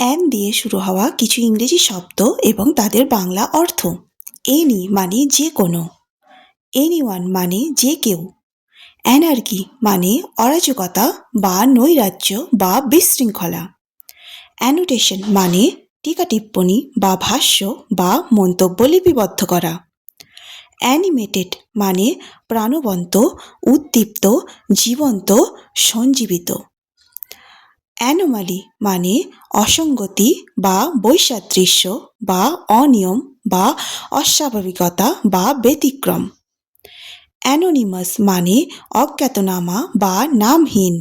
An দিয়ে শুরু হওয়া কিছু ইংরেজি শব্দ এবং তাদের বাংলা অর্থ। এনি মানে যে কোনো, এনিওয়ান মানে যে কেউ, অ্যানার্কি মানে অরাজকতা বা নৈরাজ্য বা বিশৃঙ্খলা, অ্যানোটেশন মানে টিকা টিপ্পনী বা ভাষ্য বা মন্তব্য লিপিবদ্ধ করা, অ্যানিমেটেড মানে প্রাণবন্ত, উদ্দীপ্ত, জীবন্ত, সঞ্জীবিত, অ্যানোমালি মানে অসঙ্গতি বা বৈসাদৃশ্য বা অনিয়ম বা অস্বাভাবিকতা বা ব্যতিক্রম, অ্যানোনিমাস মানে অজ্ঞাতনামা বা নামহীন,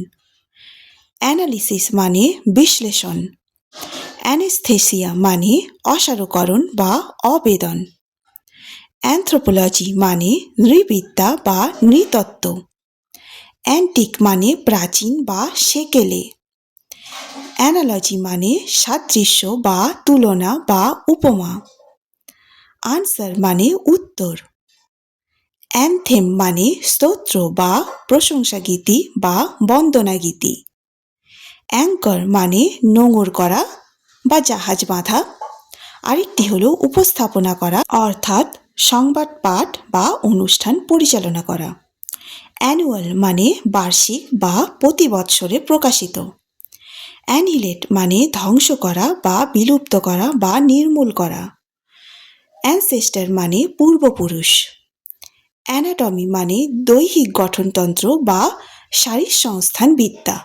অ্যানালিসিস মানে বিশ্লেষণ, অ্যানেস্থেসিয়া মানে অসারকরণ বা অবেদন, অ্যানথ্রোপোলজি মানে নৃবিদ্যা বা নৃতত্ত্ব, অ্যান্টিক মানে প্রাচীন বা সেকেলে, অ্যানালজি মানে সাদৃশ্য বা তুলনা বা উপমা, আনসার মানে উত্তর, অ্যানথেম মানে স্তোত্র বা প্রশংসাগীতি বা বন্দনাগীতি, অ্যাঙ্কর মানে নোঙর করা বা জাহাজ বাঁধা, আরেকটি হলো উপস্থাপনা করা অর্থাৎ সংবাদ পাঠ বা অনুষ্ঠান পরিচালনা করা, অ্যানুয়াল মানে বার্ষিক বা প্রতি বৎসরে প্রকাশিত, অ্যানিহিলেট মানে ধ্বংস করা বা বিলুপ্ত করা বা নির্মূল করা, অ্যানসেস্টার মানে পূর্বপুরুষ, অ্যানাটমি মানে দৈহিক গঠনতন্ত্র বা শারীরসংস্থান বিদ্যা।